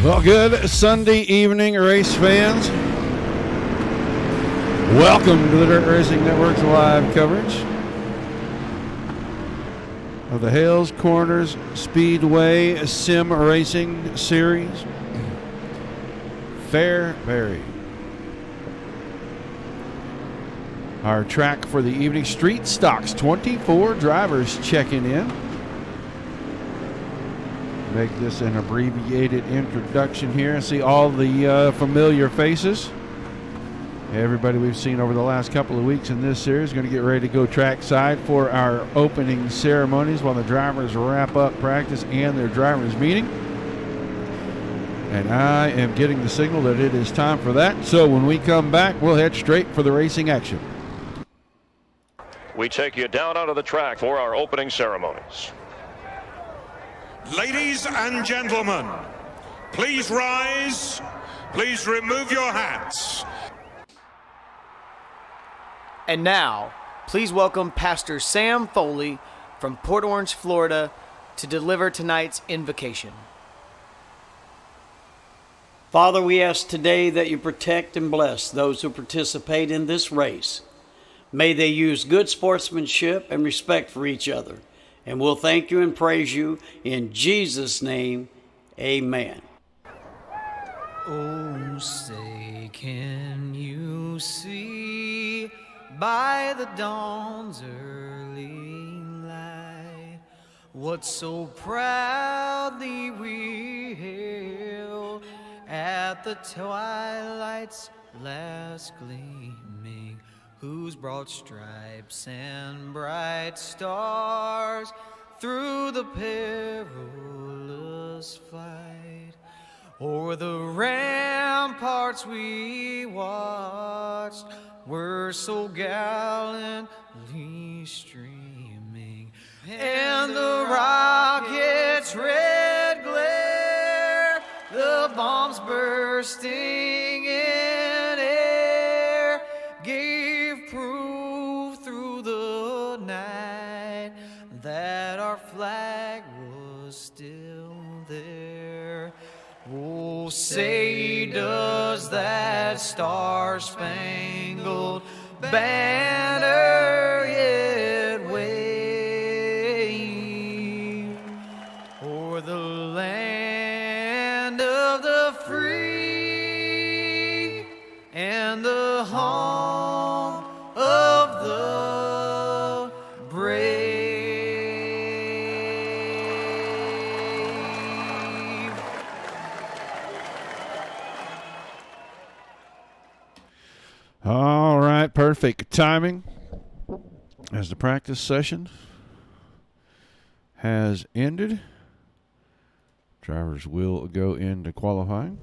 Well, good Sunday evening, race fans. Welcome to the Dirt Racing Network's live coverage of the Hales Corners Speedway Sim Racing Series, Fairbury. Our track for the evening, street stocks, 24 drivers checking in. Make this an abbreviated introduction here and see all the familiar faces. Everybody we've seen over the last couple of weeks in this series is going to get ready to go trackside for our opening ceremonies while the drivers wrap up practice and their drivers meeting. And I am getting the signal that it is time for that. So when we come back, we'll head straight for the racing action. We take you down onto the track for our opening ceremonies. Ladies and gentlemen, please rise. Please remove your hats. And now, please welcome Pastor Sam Foley from Port Orange, Florida, to deliver tonight's invocation. Father, we ask today that you protect and bless those who participate in this race. May they use good sportsmanship and respect for each other. And we'll thank you and praise you in Jesus' name. Amen. Oh, say, can you see by the dawn's early light what so proudly we hailed at the twilight's last gleaming, whose broad stripes and bright stars through the perilous fight o'er the ramparts we watched were so gallantly streaming, and the rockets' red glare, the bombs bursting in air, gave proof through the night that our flag was still there. Oh, say does that star-spangled banner yet wave o'er the land of the free and the home of the brave? All right, perfect timing as the practice session has ended. Drivers will go into qualifying.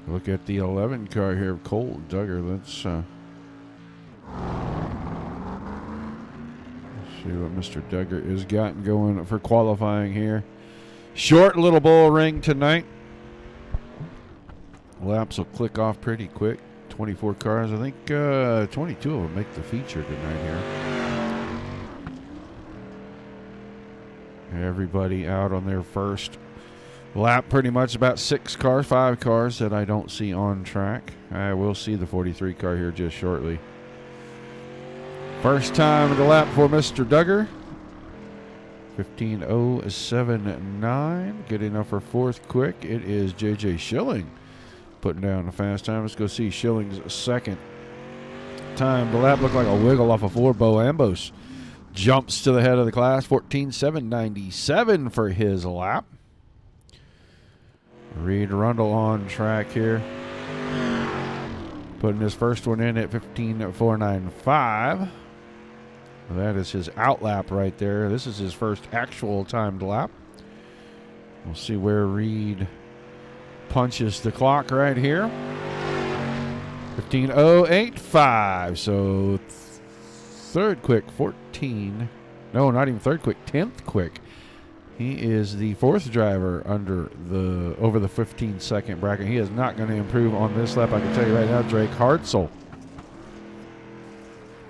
Look at the 11 car here of Cole Duggar. Let's see what Mr. Duggar has gotten going for qualifying here. Short little bull ring tonight. Laps will click off pretty quick. 24 cars. I think 22 of them make the feature tonight here. Everybody out on their first lap, pretty much. About 5 cars that I don't see on track. I will see the 43 car here just shortly. First time of the lap for Mr. Duggar. 15:07.9. Good enough for fourth quick. It is J.J. Schilling putting down the fast time. Let's go see Schilling's second time. The lap looked like a wiggle off a floor. Bo Ambos jumps to the head of the class. 14:7.97 for his lap. Reed Rundle on track here, putting his first one in at 15:4.95. That is his out lap right there. This is his first actual timed lap. We'll see where Reed punches the clock right here. 15:08.5. So third quick, 14. No, not even third quick, 10th quick. He is the fourth driver over the 15-second bracket. He is not going to improve on this lap. I can tell you right now, Drake Hartzell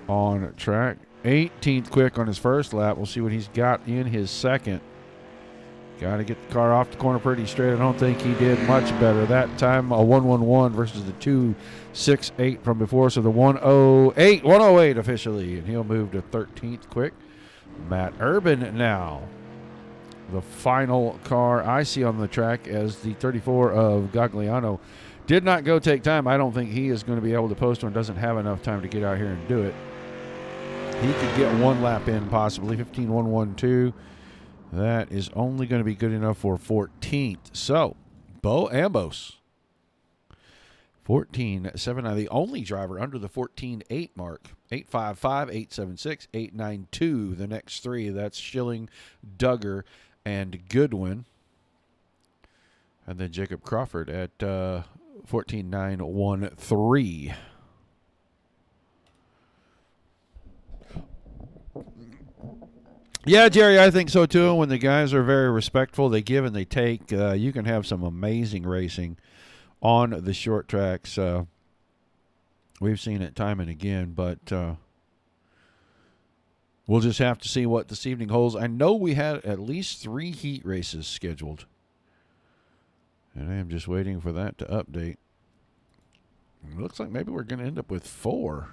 on track. 18th quick on his first lap. We'll see what he's got in his second. Got to get the car off the corner pretty straight. I don't think he did much better. That time, a 1:11 versus the 2:68 from before. So the 1:08 officially. And he'll move to 13th quick. Matt Urban now, the final car I see on the track as the 34 of Gagliano. Did not go take time. I don't think he is going to be able to post one. Doesn't have enough time to get out here and do it. He could get one lap in possibly. 15:112. That is only going to be good enough for 14th. So, Bo Ambos, 14:7. The only driver under the 14:8 mark. 855, 876, 892. The next three. That's Schilling, Duggar, and Goodwin. And then Jacob Crawford at 14:913. Yeah, Jerry, I think so too. When the guys are very respectful, they give and they take. You can have some amazing racing on the short tracks. We've seen it time and again, but we'll just have to see what this evening holds. I know we had at least 3 heat races scheduled, and I am just waiting for that to update. It looks like maybe we're going to end up with 4.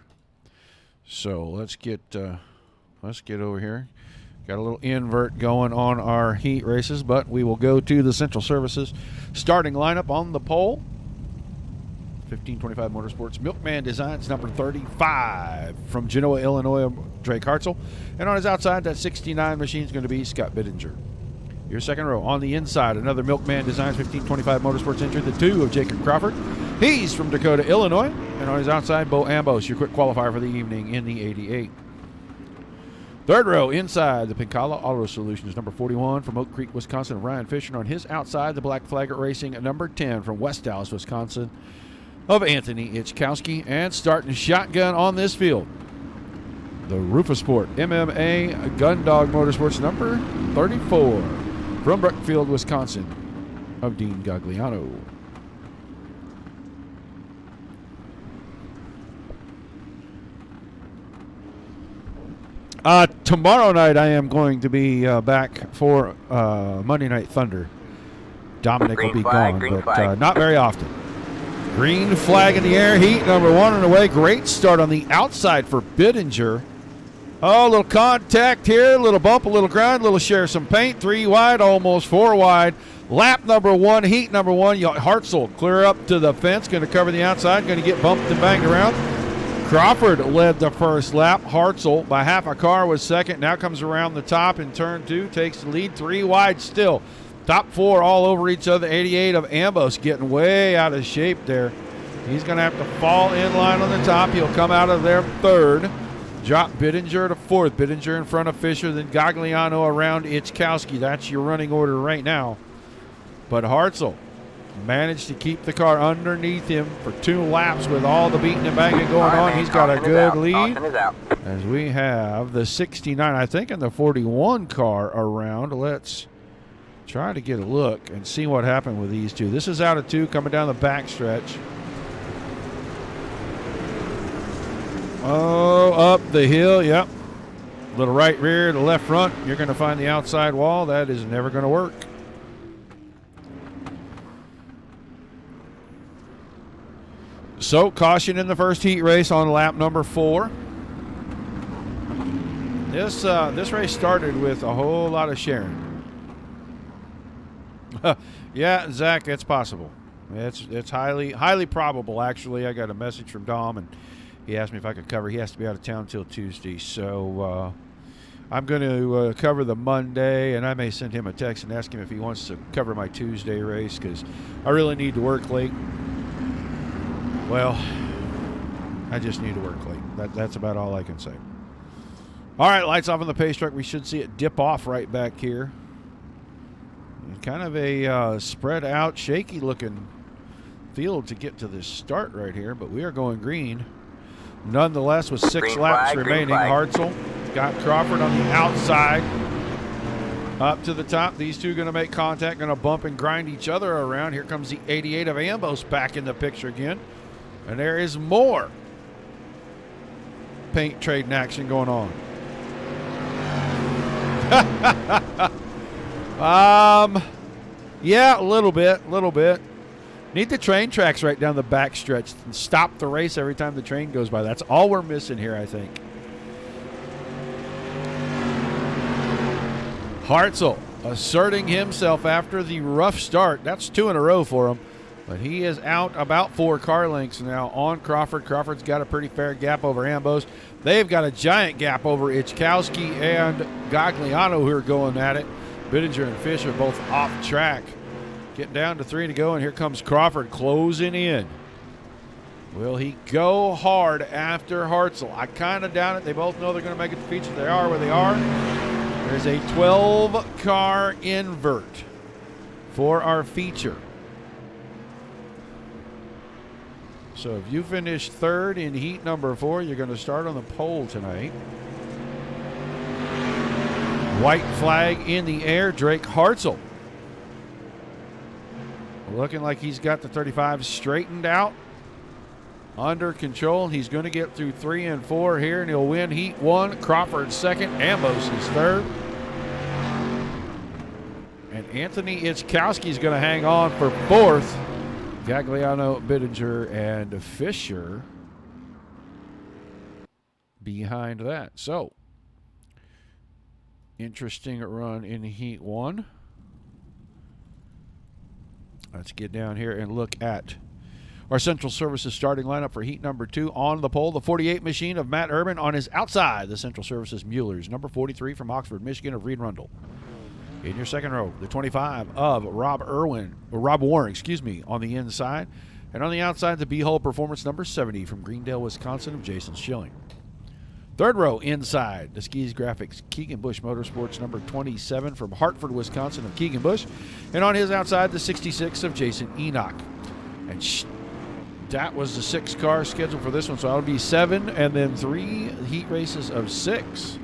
So let's get over here. Got a little invert going on our heat races, but we will go to the Central Services starting lineup on the pole. 1525 Motorsports Milkman Designs, number 35 from Genoa, Illinois, Drake Hartzell. And on his outside, that 69 machine is going to be Scott Bittinger. Your second row on the inside, another Milkman Designs 1525 Motorsports entry, the 2 of Jacob Crawford. He's from Dakota, Illinois. And on his outside, Bo Ambos, your quick qualifier for the evening in the 88. Third row inside, the Pincala Auto Solutions, number 41 from Oak Creek, Wisconsin, Ryan Fisher. On his outside, the Black Flagger Racing, number 10 from West Dallas, Wisconsin, of Anthony Ichkowski. And starting shotgun on this field, the Rufasport MMA Gundog Motorsports, number 34 from Brookfield, Wisconsin, of Dean Gagliano. Tomorrow night I am going to be back for Monday Night Thunder. Dominic will be gone, but not very often. Green flag in the air, heat number 1 on the way. Great start on the outside for Bittinger. Oh, a little contact here, a little bump, a little grind, a little share some paint. 3 wide, almost 4 wide. Lap number 1, heat number 1. Hartzell clear up to the fence, going to cover the outside, going to get bumped and banged around. Crawford led the first lap. Hartzell by half a car was second. Now comes around the top in turn 2, takes the lead. 3 wide still. Top 4 all over each other. 88 of Ambos getting way out of shape there. He's going to have to fall in line on the top. He'll come out of there third. Drop Bittinger to fourth. Bittinger in front of Fisher, then Gagliano around Ichkowski. That's your running order right now. But Hartzell managed to keep the car underneath him for 2 laps with all the beating and banging going on. He's got a good lead as we have the 69, I think, and the 41 car around. Let's try to get a look and see what happened with these two. This is out of 2 coming down the back stretch. Oh, up the hill, yep. Little right rear, the left front. You're going to find the outside wall. That is never going to work. So, caution in the first heat race on lap number 4. This race started with a whole lot of sharing. Yeah, Zach, it's possible. It's highly probable, actually. I got a message from Dom, and he asked me if I could cover. He has to be out of town till Tuesday, so I'm going to cover the Monday, and I may send him a text and ask him if he wants to cover my Tuesday race because I really need to work late. Well, I just need to work late. That's about all I can say. All right, lights off on the pace truck. We should see it dip off right back here. Kind of a spread out, shaky looking field to get to this start right here, but we are going green. Nonetheless, with 6 laps remaining, Hartzell got Crawford on the outside. Up to the top. These two going to make contact, going to bump and grind each other around. Here comes the 88 of Ambos back in the picture again. And there is more paint trading action going on. Yeah, a little bit. Need the train tracks right down the back stretch and stop the race every time the train goes by. That's all we're missing here, I think. Hartzell asserting himself after the rough start. That's 2 in a row for him. But he is out about 4 car lengths now on Crawford. Crawford's got a pretty fair gap over Ambos. They've got a giant gap over Ichkowski and Gagliano, who are going at it. Bittinger and Fisher both off track. Getting down to 3 to go, and here comes Crawford closing in. Will he go hard after Hartzell? I kind of doubt it. They both know they're going to make it to feature. They are where they are. There's a 12-car invert for our feature. So if you finish 3rd in heat number 4, you're going to start on the pole tonight. White flag in the air, Drake Hartzell. Looking like he's got the 35 straightened out, under control. He's going to get through 3 and 4 here, and he'll win heat 1. Crawford 2nd, Ambos is 3rd. And Anthony Ichkowski is going to hang on for 4th. Gagliano, Bittinger, and Fisher behind that. So, interesting run in heat 1. Let's get down here and look at our Central Services starting lineup for heat number 2. On the pole, the 48 machine of Matt Urban. On his outside, the Central Services Muellers. Number 43 from Oxford, Michigan, of Reed Rundle. In your second row, the 25 of Rob Warren, on the inside. And on the outside, the B-Hull Performance number 70 from Greendale, Wisconsin, of Jason Schilling. Third row inside, the Skis Graphics Keegan Bush Motorsports number 27 from Hartford, Wisconsin, of Keegan Bush. And on his outside, the 66 of Jason Enoch. And that was the 6 car scheduled for this one, so that'll be 7 and then 3 heat races of 6.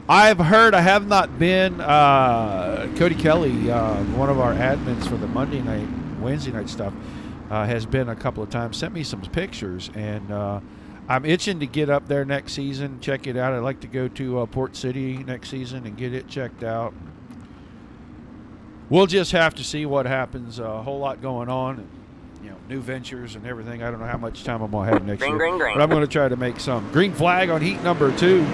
I've heard, I have not been, Cody Kelly, one of our admins for the Monday night, Wednesday night stuff, has been a couple of times, sent me some pictures, and I'm itching to get up there next season, check it out. I'd like to go to Port City next season and get it checked out. We'll just have to see what happens. A whole lot going on, and, new ventures and everything. I don't know how much time I'm going to have next year, but I'm going to try to make some. Green flag on heat number 2.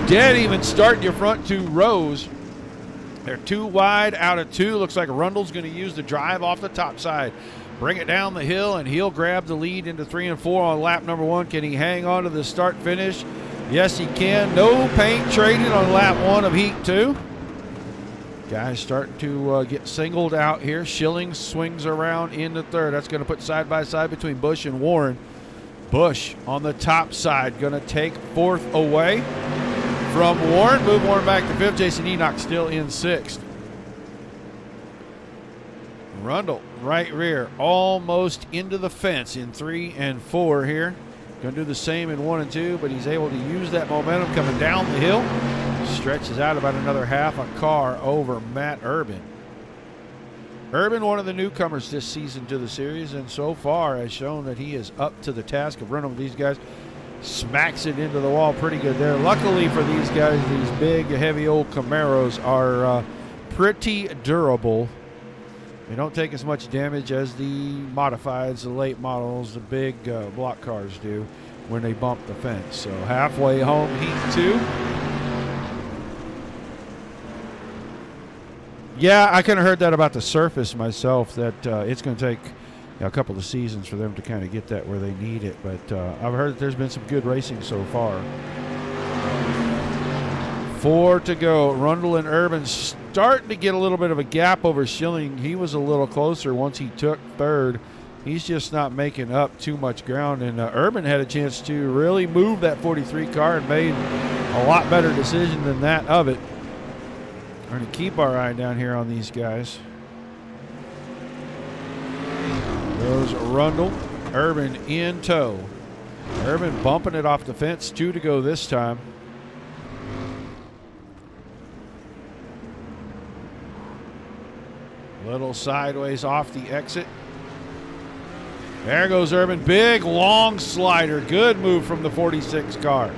Didn't even start your front 2 rows. They're 2 wide out of 2. Looks like Rundle's going to use the drive off the top side. Bring it down the hill, and he'll grab the lead into 3 and 4 on lap number 1. Can he hang on to the start finish? Yes, he can. No paint traded on lap 1 of heat 2. Guys starting to get singled out here. Schilling swings around into 3rd. That's going to put side by side between Bush and Warren. Bush on the top side going to take 4th away from Warren. Move Warren back to 5th. Jason Enoch still in 6th. Rundle, right rear, almost into the fence in 3 and 4 here. Going to do the same in 1 and 2, but he's able to use that momentum coming down the hill. stretches out about another half a car over Matt Urban. Urban, one of the newcomers this season to the series, and so far has shown that he is up to the task of running with these guys. Smacks it into the wall pretty good there. Luckily for these guys, these big, heavy old Camaros are pretty durable. They don't take as much damage as the modifieds, the late models, the big block cars do when they bump the fence. So halfway home, heat 2. Yeah, I kind of heard that about the surface myself, that it's going to take a couple of seasons for them to kind of get that where they need it. But I've heard that there's been some good racing so far. 4 to go. Rundle and Urban starting to get a little bit of a gap over Schilling. He was a little closer once he took third. He's just not making up too much ground. And Urban had a chance to really move that 43 car and made a lot better decision than that of it. We're going to keep our eye down here on these guys. Goes Rundle. Urban in tow. Urban bumping it off the fence. 2 to go this time. Little sideways off the exit. There goes Urban. Big, long slider. Good move from the 46 car.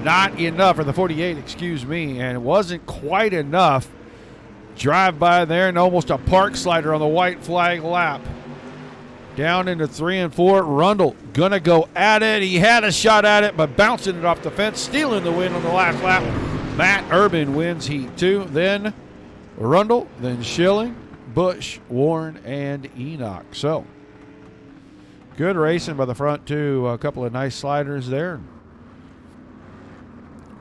Not enough, or the 48, excuse me, and it wasn't quite enough. Drive by there and almost a park slider on the white flag lap. Down into 3 and 4. Rundle gonna go at it. He had a shot at it, but bouncing it off the fence, stealing the win on the last lap. Matt Urban wins heat 2. Then Rundle, then Schilling, Bush, Warren, and Enoch. So good racing by the front two. A couple of nice sliders there.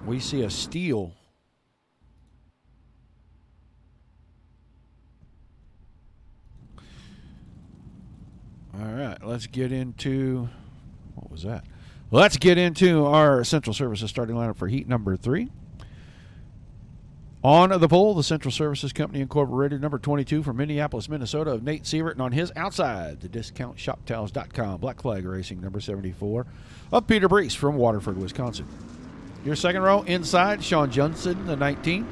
We see a steal. All right, let's get into, what was that? Let's get into our Central Services starting lineup for heat number 3. On the pole, the Central Services Company Incorporated, number 22 from Minneapolis, Minnesota, of Nate Sievert. And on his outside, the DiscountShopTowels.com Black Flag Racing, number 74, of Peter Brees from Waterford, Wisconsin. Your second row, inside, Sean Johnson, the 19.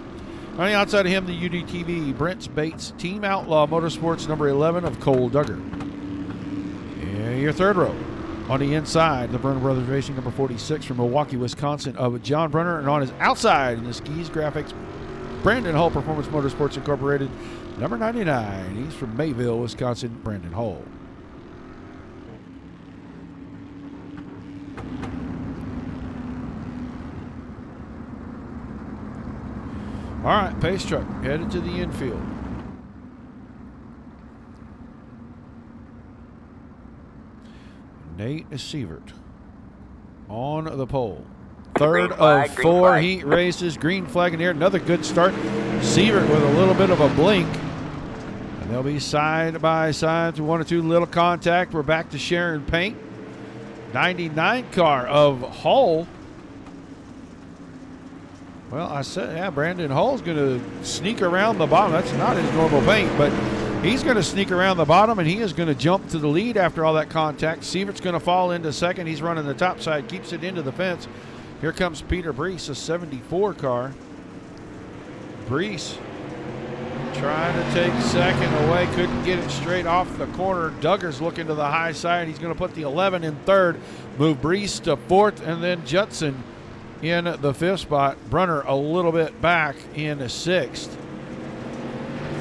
On the outside of him, the UDTV, Brent Bates, Team Outlaw Motorsports, number 11, of Cole Duggar. And your third row, on the inside, the Brunner Brothers Racing, number 46, from Milwaukee, Wisconsin, of John Brunner. And on his outside, in the skis, graphics, Brandon Hull Performance Motorsports Incorporated, number 99. He's from Mayville, Wisconsin, Brandon Hull. All right, pace truck headed to the infield. Nate Sievert on the pole. Third of 4 heat races. Green flag in here. Another good start. Sievert with a little bit of a blink. And they'll be side by side through 1 or 2 little contact. We're back to sharing paint. 99 car of Hull. Well, I said, yeah, Brandon Hull's going to sneak around the bottom. That's not his normal paint, but he's going to sneak around the bottom, and he is going to jump to the lead after all that contact. Sievert's going to fall into second. He's running the top side, keeps it into the fence. Here comes Peter Brees, a 74 car. Brees trying to take second away. Couldn't get it straight off the corner. Duggar's looking to the high side. He's going to put the 11 in third. Move Brees to fourth, and then Judson in the 5th spot. Brunner a little bit back in the 6th.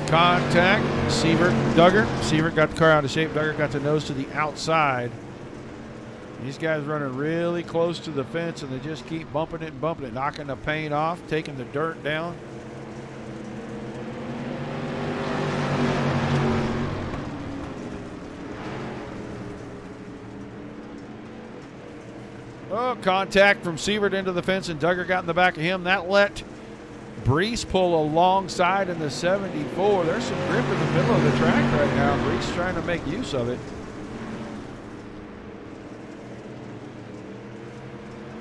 Contact, Sievert, Duggar. Sievert got the car out of shape. Duggar got the nose to the outside. These guys running really close to the fence, and they just keep bumping it and bumping it, knocking the paint off, taking the dirt down. Oh, contact from Sievert into the fence, and Duggar got in the back of him. That let Brees pull alongside in the 74. There's some grip in the middle of the track right now. Brees trying to make use of it.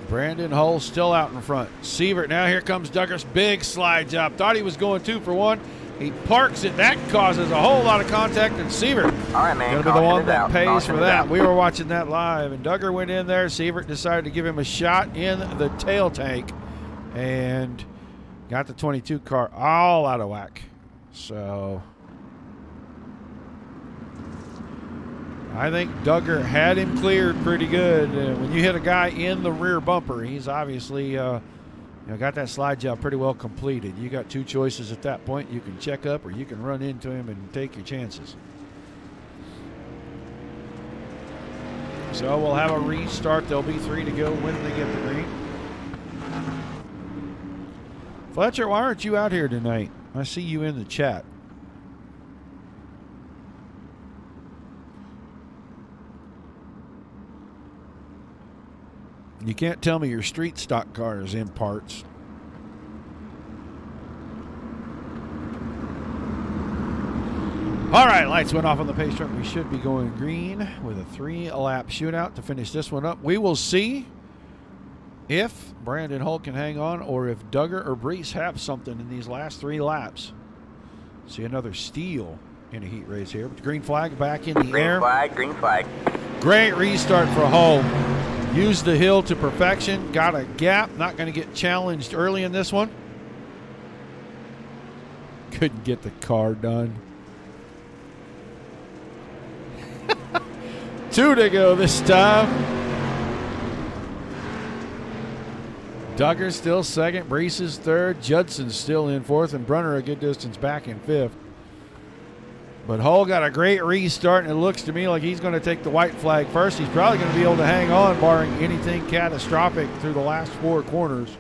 Brandon Hull still out in front. Sievert, now here comes Duggar's big slide job. Thought he was going 2 for 1. He parks it. That causes a whole lot of contact, and Sievert going to be the one that pays for that. We were watching that live, and Duggar went in there. Sievert decided to give him a shot in the tail tank, and Got the 22 car all out of whack. So I think Duggar had him cleared pretty good. When you hit a guy in the rear bumper, he's obviously got that slide job pretty well completed. You got two choices at that point. You can check up or you can run into him and take your chances. So we'll have a restart. There'll be 3 to go when they get the green. Fletcher, why aren't you out here tonight? I see you in the chat. You can't tell me your street stock car is in parts. All right, lights went off on the pace truck. We should be going green with a 3-lap shootout to finish this one up. We will see if Brandon Holt can hang on or if Duggar or Brees have something in these last 3 laps. See another steal in a heat race here. But the green flag back in the air. Green flag. Great restart for Hull. Used the hill to perfection. Got a gap. Not going to get challenged early in this one. Couldn't get the car done. 2 to go this time. Duggar still second. Brees is third. Judson's still in fourth. And Brunner a good distance back in fifth. But Hull got a great restart, and it looks to me like he's going to take the white flag first. He's probably going to be able to hang on, barring anything catastrophic through the last 4 corners.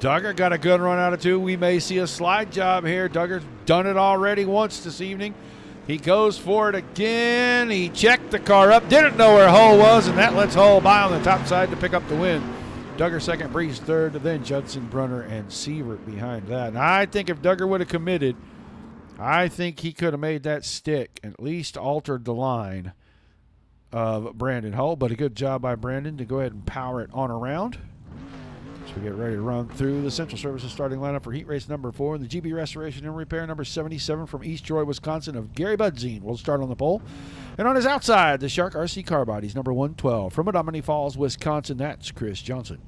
Duggar got a good run out of 2. We may see a slide job here. Duggar's done it already once this evening. He goes for it again. He checked the car up. Didn't know where Hull was, and that lets Hull by on the top side to pick up the win. Duggar second, Brees third, then Judson, Brunner, and Sievert behind that. And I think if Duggar would have committed, I think he could have made that stick, at least altered the line of Brandon Hull. But a good job by Brandon to go ahead and power it on around. So we get ready to run through the Central Services starting lineup for heat race number 4. The GB Restoration and Repair number 77 from East Troy, Wisconsin of Gary Budzine will start on the pole. And on his outside, the Shark RC Car Bodies number 112 from Menominee Falls, Wisconsin. That's Chris Johnson.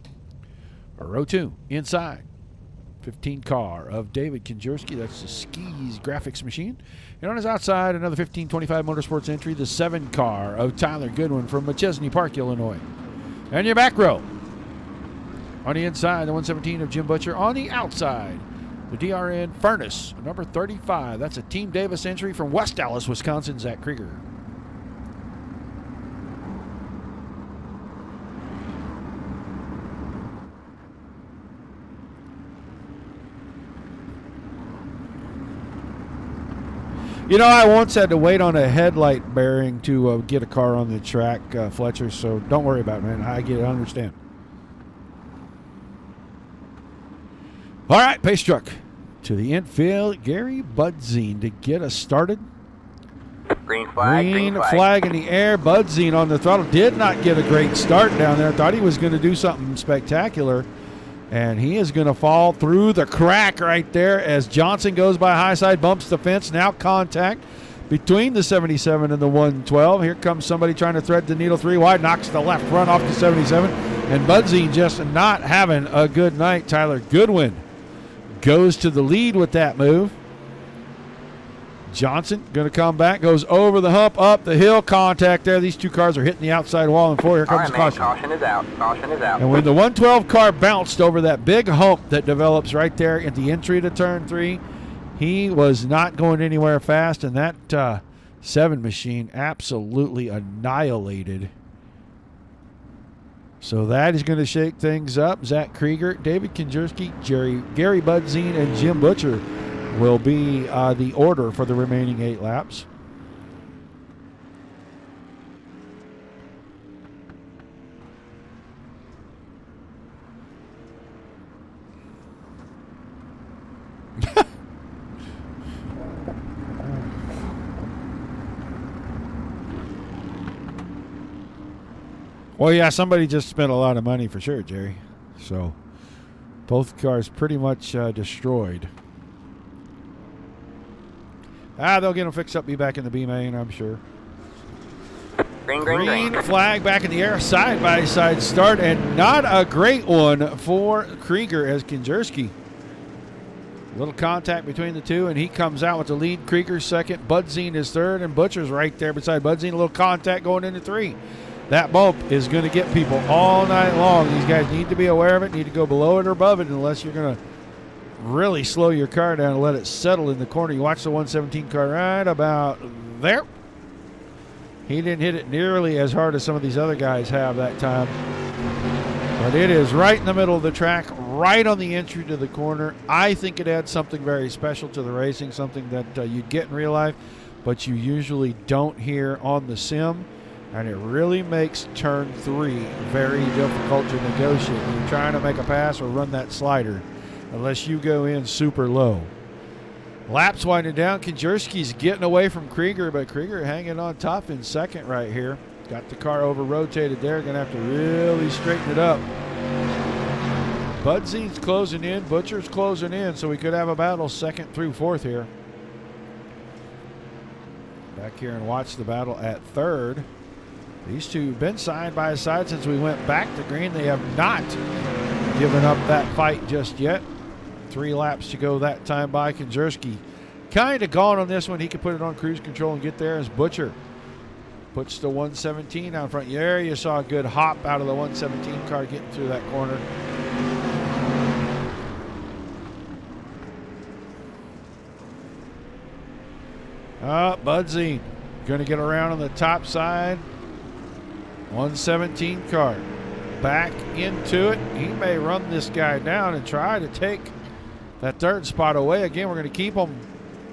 Row 2 inside. 15 car of David Kinjerski. That's the Skis graphics machine. And on his outside, another 1525 Motorsports entry, the 7 car of Tyler Goodwin from Machesney Park, Illinois. And your back row. On the inside, the 117 of Jim Butcher. On the outside, the DRN Furnace, number 35. That's a Team Davis entry from West Dallas, Wisconsin, Zach Krieger. You know, I once had to wait on a headlight bearing to get a car on the track, Fletcher, so don't worry about it, man. I get it. I understand. All right, pace truck to the infield. Gary Budzine to get us started. Green flag. Green flag in the air. Budzine on the throttle. Did not get a great start down there. Thought he was going to do something spectacular. And he is going to fall through the crack right there as Johnson goes by high side, bumps the fence. Now contact between the 77 and the 112. Here comes somebody trying to thread the needle 3 wide, knocks the left front off the 77. And Budzine just not having a good night. Tyler Goodwin goes to the lead with that move. Johnson going to come back, goes over the hump, up the hill, contact there. These 2 cars are hitting the outside wall and 4. Here comes the caution. Caution is out. Caution is out. And when the 112 car bounced over that big hump that develops right there at the entry to turn 3, he was not going anywhere fast, and that 7 machine absolutely annihilated. So that is going to shake things up. Zach Krieger, David Kinjerski, Gary Budzine, and Jim Butcher will be the order for the remaining 8 laps. Well, yeah, somebody just spent a lot of money for sure, Jerry. So both cars pretty much destroyed. They'll get them fixed up, be back in the B main, I'm sure. Green flag back in the air, side-by-side start, and not a great one for Krieger as Kinjerski Little contact between the two, and he comes out with the lead. Krieger second, Budzine is third, and Butcher's right there beside Budzine. A little contact going into 3. That bump is going to get people all night long. These guys need to be aware of it, need to go below it or above it, unless you're going to really slow your car down and let it settle in the corner. You watch the 117 car right about there. He didn't hit it nearly as hard as some of these other guys have that time. But it is right in the middle of the track, right on the entry to the corner. I think it adds something very special to the racing, something that you get in real life, but you usually don't hear on the sim. And it really makes turn 3 very difficult to negotiate when you're trying to make a pass or run that slider, unless you go in super low. Laps winding down. Kierski's getting away from Krieger, but Krieger hanging on top in second right here. Got the car over-rotated there. Going to have to really straighten it up. Budzine's closing in. Butcher's closing in, so we could have a battle second through fourth here. Back here and watch the battle at third. These two have been side by side since we went back to green. They have not given up that fight just yet. 3 laps to go that time by. Kierski kind of gone on this one. He could put it on cruise control and get there as Butcher puts the 117 out front. There you saw a good hop out of the 117 car getting through that corner. Budzine going to get around on the top side. 117 car back into it. He may run this guy down and try to take that third spot away. Again, we're going to keep him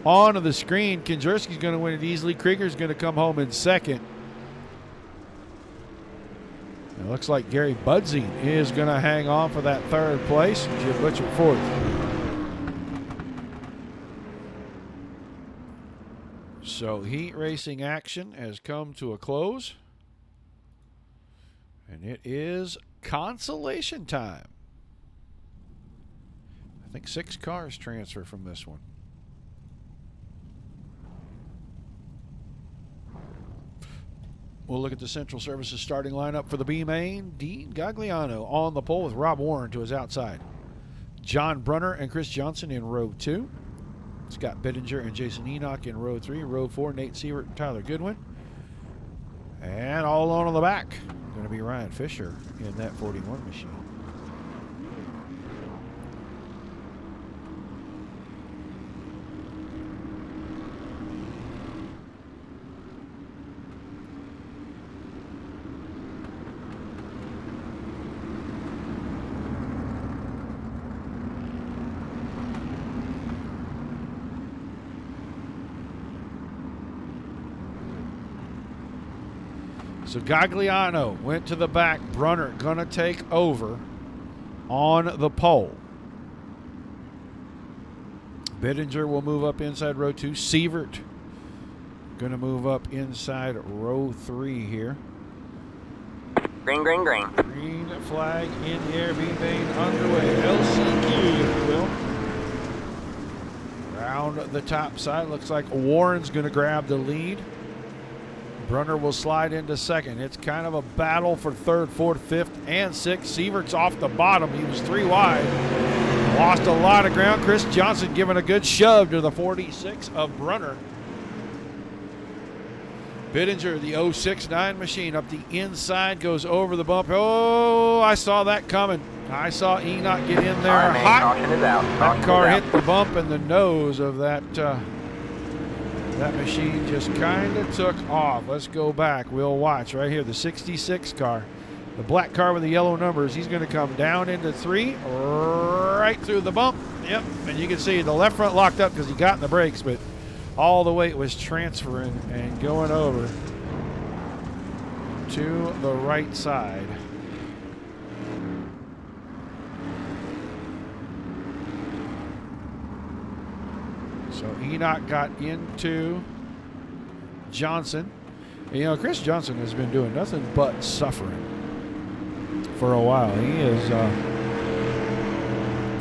onto the screen. Kierski's going to win it easily. Krieger's going to come home in second. It looks like Gary Budzine is going to hang on for that third place. Jim Butcher fourth. So heat racing action has come to a close. And it is consolation time. I think 6 cars transfer from this one. We'll look at the Central Services starting lineup for the B main. Dean Gagliano on the pole with Rob Warren to his outside. John Brunner and Chris Johnson in row 2. Scott Bittinger and Jason Enoch in row 3. Row 4, Nate Sievert and Tyler Goodwin. And all alone on the back, going to be Ryan Fisher in that 41 machine. So Gagliano went to the back. Brunner going to take over on the pole. Bittinger will move up inside row 2. Sievert going to move up inside row 3 here. Green, green, green. Green flag in the air. B-main underway. LCQ, if you will. Round the top side. Looks like Warren's going to grab the lead. Brunner will slide into second. It's kind of a battle for third, fourth, fifth, and sixth. Sievert's off the bottom. He was 3 wide. Lost a lot of ground. Chris Johnson giving a good shove to the 46 of Brunner. Bittinger, the 069 machine, up the inside, goes over the bump. Oh, I saw that coming. I saw Enoch get in there hot. Caution is out. That car hit the bump in the nose of that that machine just kind of took off. Let's go back. We'll watch right here. The 66 car, the black car with the yellow numbers. He's going to come down into 3, right through the bump. Yep, and you can see the left front locked up because he got in the brakes, but all the weight was transferring and going over to the right side. So Enoch got into Johnson. And, you know, Chris Johnson has been doing nothing but suffering for a while. He has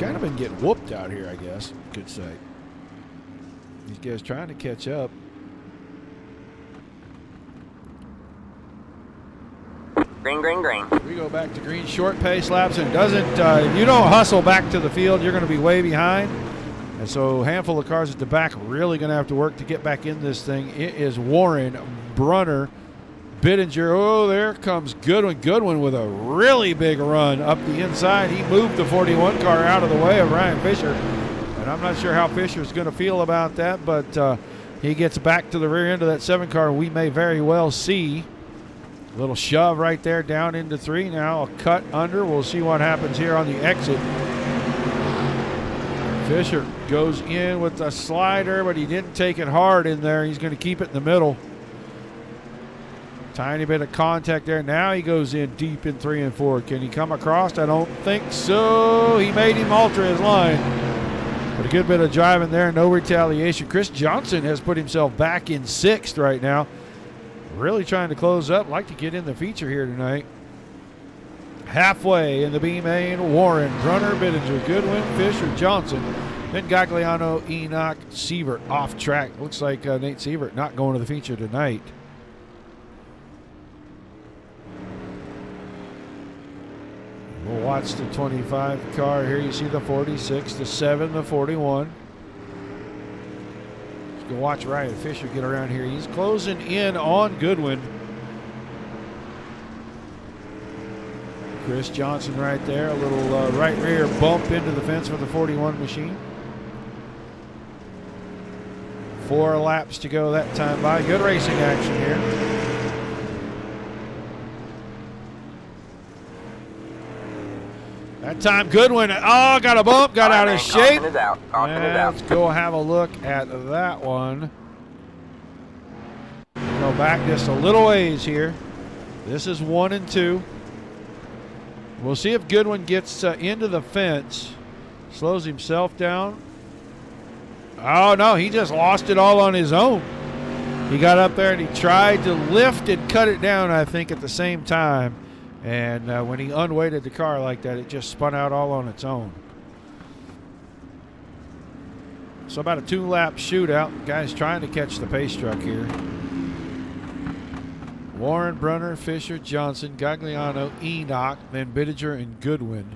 kind of been getting whooped out here, I guess you could say. These guys trying to catch up. Green, green, green. We go back to green, short pace laps, and doesn't. If you don't hustle back to the field, you're going to be way behind. And so a handful of cars at the back really going to have to work to get back in this thing. It is Warren, Brunner, Bittinger. Oh, there comes Goodwin. Goodwin with a really big run up the inside. He moved the 41 car out of the way of Ryan Fisher. And I'm not sure how Fisher's going to feel about that, but he gets back to the rear end of that 7 car. We may very well see a little shove right there down into 3. Now a cut under. We'll see what happens here on the exit. Fisher goes in with the slider, but he didn't take it hard in there. He's going to keep it in the middle. Tiny bit of contact there. Now he goes in deep in 3 and 4. Can he come across? I don't think so. He made him alter his line. But a good bit of driving there. No retaliation. Chris Johnson has put himself back in 6th right now. Really trying to close up. Like to get in the feature here tonight. Halfway in the B main, Warren, Brunner, Bittinger, Goodwin, Fisher, Johnson, then Gagliano, Enoch, Sievert off track. Looks like Nate Sievert not going to the feature tonight. We'll watch the 25 car here. You see the 46, the 7, the 41. You can watch Ryan Fisher get around here. He's closing in on Goodwin. Chris Johnson right there, a little right rear bump into the fence for the 41 machine. 4 laps to go that time by. Good racing action here. That time Goodwin, got a bump, got out of shape. Let's go have a look at that one. Go back just a little ways here. This is 1 and 2. We'll see if Goodwin gets into the fence, slows himself down. Oh, no, he just lost it all on his own. He got up there and he tried to lift and cut it down, I think, at the same time. And when he unweighted the car like that, it just spun out all on its own. So about a 2-lap shootout. Guys trying to catch the pace truck here. Warren, Brunner, Fisher, Johnson, Gagliano, Enoch, then Bittinger and Goodwin.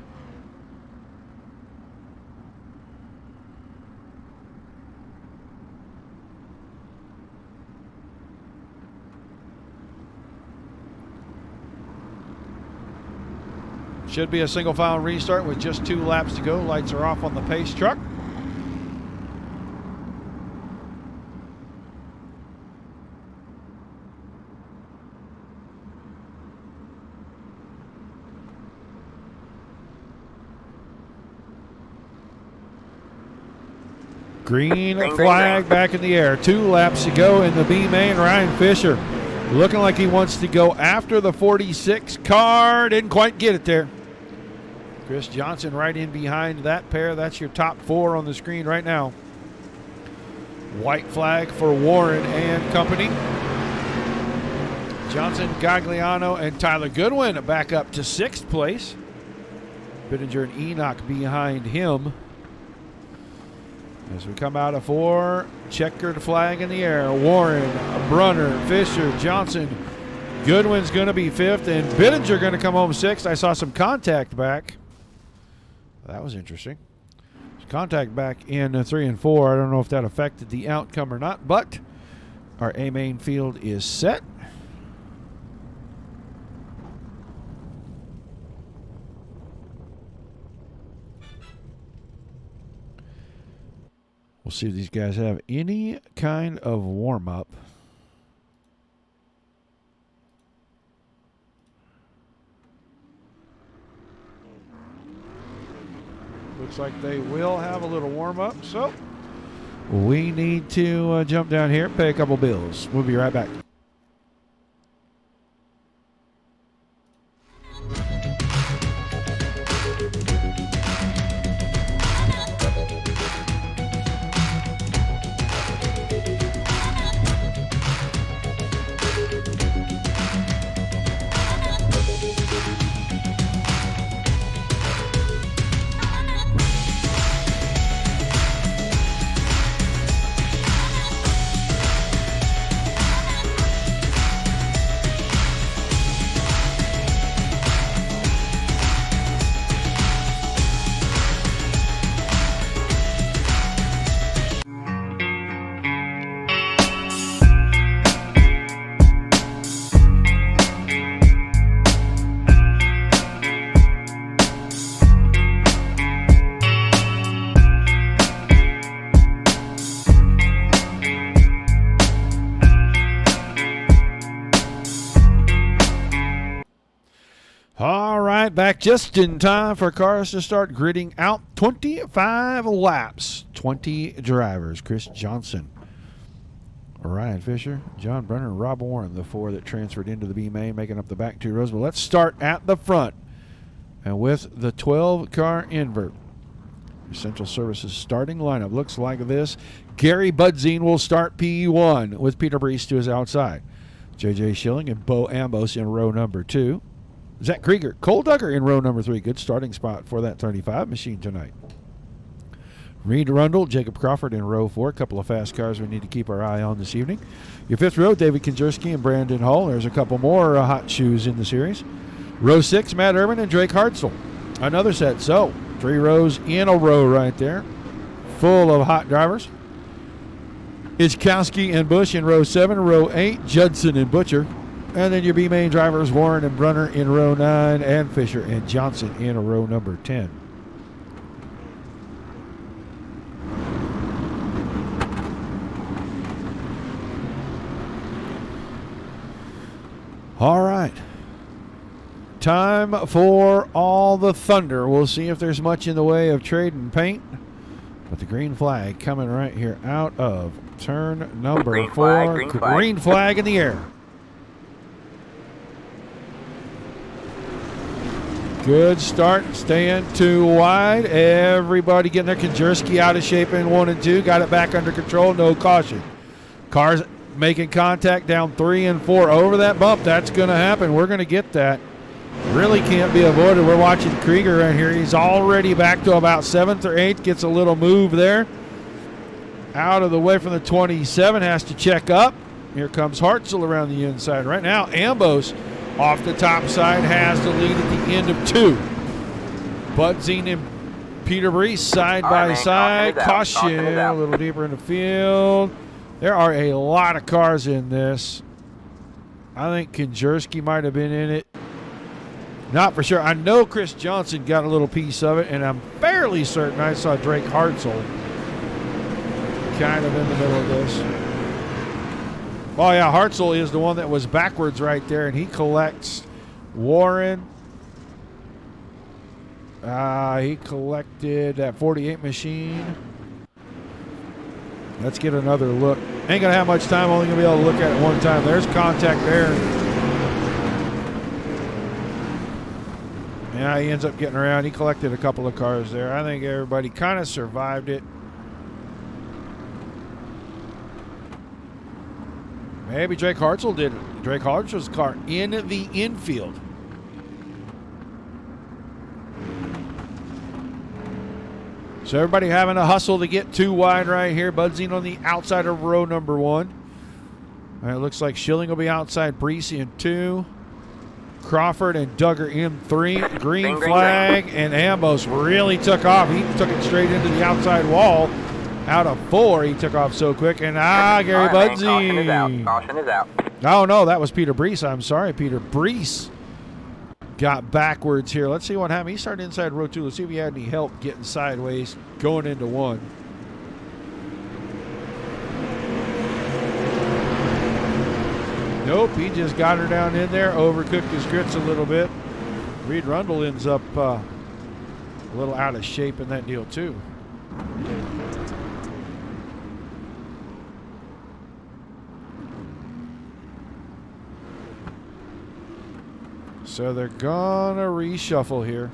Should be a single file restart with just 2 laps to go. Lights are off on the pace truck. Green flag back in the air. 2 laps to go in the B main. Ryan Fisher looking like he wants to go after the 46 car. Didn't quite get it there. Chris Johnson right in behind that pair. That's your top 4 on the screen right now. White flag for Warren and company. Johnson, Gagliano, and Tyler Goodwin back up to 6th place. Bittinger and Enoch behind him. As we come out of 4, checkered flag in the air. Warren, Brunner, Fisher, Johnson. Goodwin's going to be 5th, and Bittinger going to come home 6th. I saw some contact back. That was interesting. Contact back in 3 and 4. I don't know if that affected the outcome or not, but our A main field is set. We'll see if these guys have any kind of warm-up. Looks like they will have a little warm-up, so we need to jump down here, pay a couple bills. We'll be right back. right, back just in time for cars to start gridding out 25 laps. 20 drivers. Chris Johnson, Ryan Fisher, John Brenner, and Rob Warren, the 4 that transferred into the B main, making up the back 2 rows. But let's start at the front. And with the 12-car invert, Central Services starting lineup looks like this. Gary Budzine will start P1 with Peter Brees to his outside. J.J. Schilling and Bo Ambos in row number 2. Zach Krieger, Cole Duggar in row number 3. Good starting spot for that 35 machine tonight. Reed Rundle, Jacob Crawford in row 4. A couple of fast cars we need to keep our eye on this evening. Your 5th row, David Konjerski and Brandon Hall. There's a couple more hot shoes in the series. Row 6, Matt Urban and Drake Hartzell. Another set. So 3 rows in a row right there, full of hot drivers. Ichkowski and Bush in row 7. Row 8, Judson and Butcher. And then your B main drivers, Warren and Brunner in row 9, and Fisher and Johnson in row number 10. All right. Time for all the thunder. We'll see if there's much in the way of trade and paint. But the green flag coming right here out of turn number Green 4. flag, Green flag in the air. Good start. Staying 2 wide. Everybody getting their Konjerski out of shape in 1 and 2. Got it back under control. No caution. Cars making contact down 3 and 4 over that bump. That's going to happen. We're going to get that. Really can't be avoided. We're watching Krieger right here. He's already back to about 7th or 8th. Gets a little move there. Out of the way from the 27. Has to check up. Here comes Hartzell around the inside. Right now, Ambos off the top side has the lead at the end of 2. Budzine and Peter Brees side by side. Caution a little deeper in the field. There are a lot of cars in this. I think Konjerski might have been in it. Not for sure. I know Chris Johnson got a little piece of it, and I'm fairly certain I saw Drake Hartzell kind of in the middle of this. Oh, yeah, Hartzell is the one that was backwards right there, and he collects Warren. He collected that 48 machine. Let's get another look. Ain't going to have much time, only going to be able to look at it one time. There's contact there. Yeah, he ends up getting around. He collected a couple of cars there. I think everybody kind of survived it. Maybe Drake Hartzell did it. Drake Hartzell's car in the infield. So everybody having a hustle to get 2 wide right here. Budzine on the outside of row number 1. All right, it looks like Schilling will be outside Brees in 2. Crawford and Duggar in 3. Green flag, and Ambos really took off. He took it straight into the outside wall. Out of 4, he took off so quick. And Gary Budzine. Caution is out. Oh, no, that was Peter Brees. I'm sorry, Peter Brees got backwards here. Let's see what happened. He started inside row 2. Let's see if he had any help getting sideways, going into 1. Nope, he just got her down in there, overcooked his grits a little bit. Reed Rundle ends up a little out of shape in that deal too. So they're gonna reshuffle here.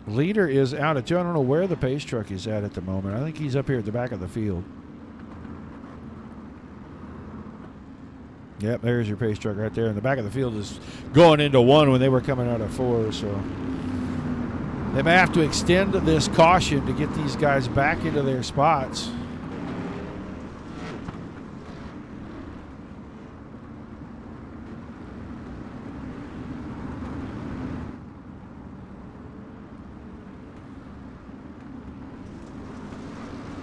Leader is out of 2. I don't know where the pace truck is at the moment. I think he's up here at the back of the field. Yep, there's your pace truck right there. And the back of the field is going into 1 when they were coming out of 4. So they may have to extend this caution to get these guys back into their spots.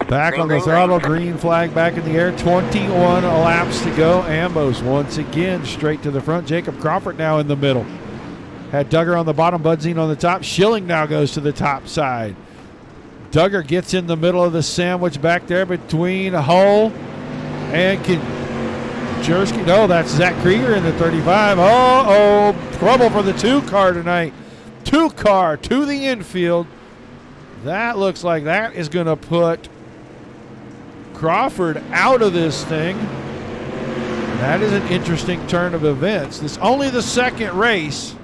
Back on the throttle, green flag back in the air. 21 laps to go. Ambos once again straight to the front. Jacob Crawford now in the middle. Had Duggar on the bottom, Budzine on the top. Schilling now goes to the top side. Duggar gets in the middle of the sandwich back there between Hull and Jersky. No, that's Zach Krieger in the 35. Oh, trouble for the 2 car tonight. 2 car to the infield. That looks like that is going to put Crawford out of this thing. That is an interesting turn of events. This is only the 2nd race.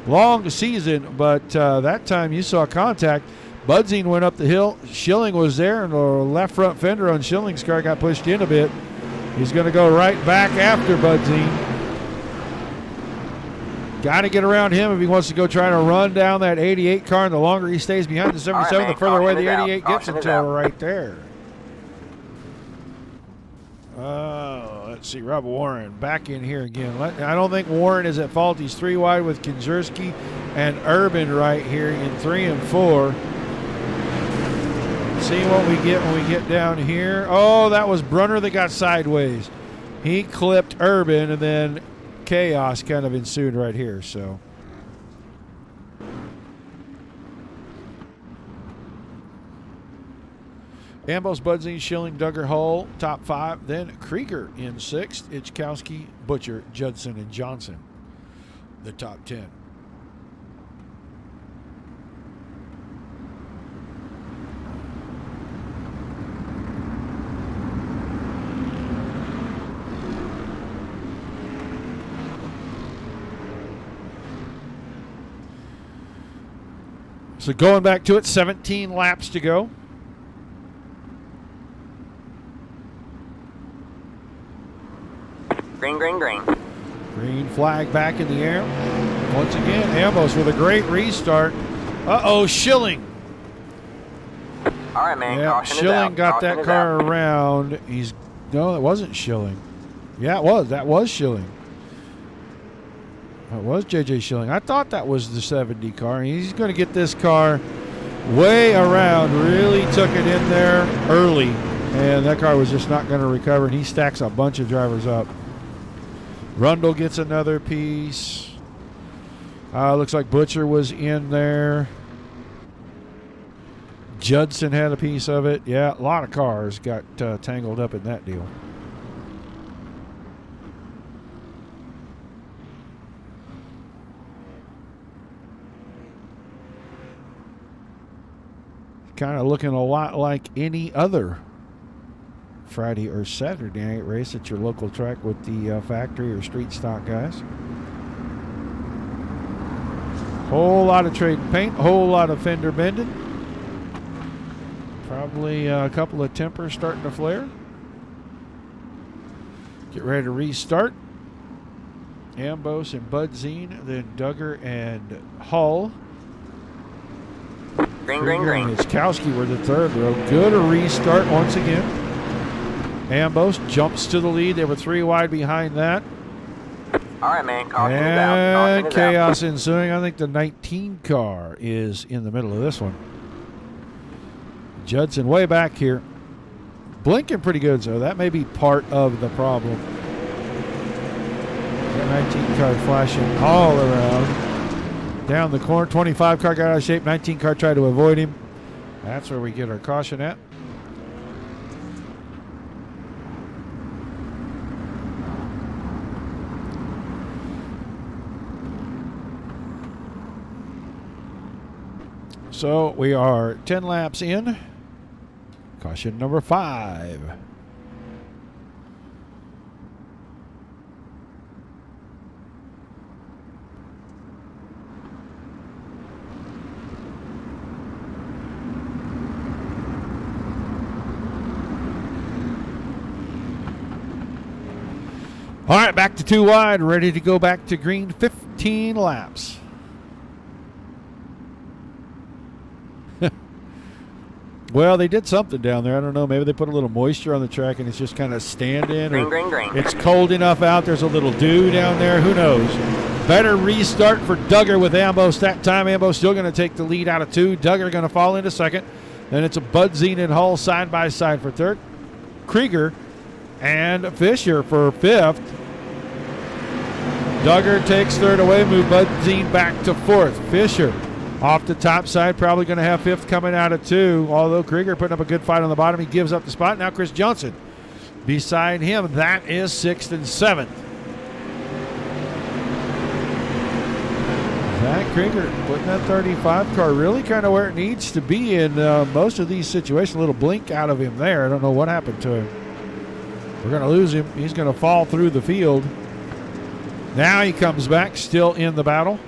Long season, but that time you saw contact. Budzine went up the hill. Schilling was there, and the left front fender on Schilling's car got pushed in a bit. He's going to go right back after Budzine. Got to get around him if he wants to go try to run down that 88 car, and the longer he stays behind the 77, the further away the 88 gets until right there. Let's see, Rob Warren back in here again. I don't think Warren is at fault. He's 3 wide with Kinzerski and Urban right here in 3 and 4. See what we get when we get down here. Oh, that was Brunner that got sideways. He clipped Urban, and then chaos kind of ensued right here. So Ambos, Budzine, Schilling, Duggar, Hull, top 5. Then Krieger in 6th. Ichkowski, Butcher, Judson, and Johnson, the top 10. So going back to it, 17 laps to go. Green, green, green. Green flag back in the air. Once again, Ambos with a great restart. Uh-oh, Schilling. All right, man. Yeah, Caution is Schilling out. got Caution that is car out. around. No, that wasn't Schilling. Yeah, it was. That was Schilling. It was J.J. Schilling. I thought that was the 70 car. He's going to get this car way around. Really took it in there early, and that car was just not going to recover, and he stacks a bunch of drivers up. Rundle gets another piece. Looks like Butcher was in there. Judson had a piece of it. Yeah, a lot of cars got tangled up in that deal. Kind of looking a lot like any other Friday or Saturday night race at your local track with the factory or street stock guys. Whole lot of trade paint, whole lot of fender bending. Probably a couple of tempers starting to flare. Get ready to restart. Ambos and Budzine, then Duggar and Hull. Green, green, green. And Ichkowski were the 3rd row. Good a restart once again. Ambos jumps to the lead. They were 3 wide behind that. All right, man. Caution is out. Caution And is chaos ensuing. I think the 19 car is in the middle of this one. Judson way back here. Blinking pretty good, so that may be part of the problem. That 19 car flashing all around. Down the corner. 25 car got out of shape. 19 car tried to avoid him. That's where we get our caution at. So we are 10 laps in. Caution number 5. All right, back to 2 wide, ready to go back to green, 15 laps. Well, they did something down there. I don't know. Maybe they put a little moisture on the track and it's just kind of standing. Green, green, green. It's cold enough out. There's a little dew down there. Who knows? Better restart for Duggar with Ambos that time. Ambos still going to take the lead out of 2. Duggar going to fall into 2nd. Then it's a Budzine and Hull side by side for 3rd. Krieger and Fisher for 5th. Duggar takes 3rd away, move Budzine back to 4th. Fisher off the top side, probably going to have 5th coming out of 2. Although Krieger putting up a good fight on the bottom, he gives up the spot. Now Chris Johnson Beside him, that is 6th and 7th. Zach Krieger putting that 35 car really kind of where it needs to be in most of these situations. A little blink out of him there. I don't know what happened to him. We're going to lose him. He's going to fall through the field. Now he comes back, still in the battle.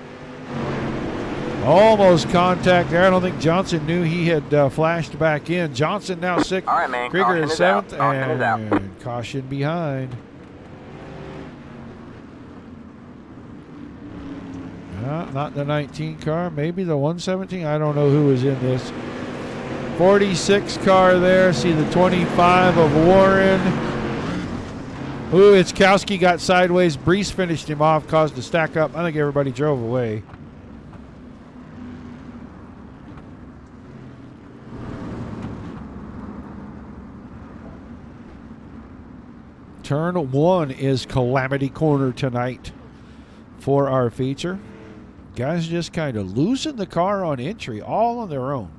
Almost contact there. I don't think Johnson knew he had flashed back in. Johnson now 6th. All right, man. Krieger is 7th. Caution is out. And caution behind. Not the 19 car, maybe the 117. I don't know who was in this. 46 car there. See the 25 of Warren. Ooh, Itzkowski got sideways. Brees finished him off, caused a stack up. I think everybody drove away. Turn 1 is Calamity Corner tonight for our feature. Guys just kind of losing the car on entry all on their own.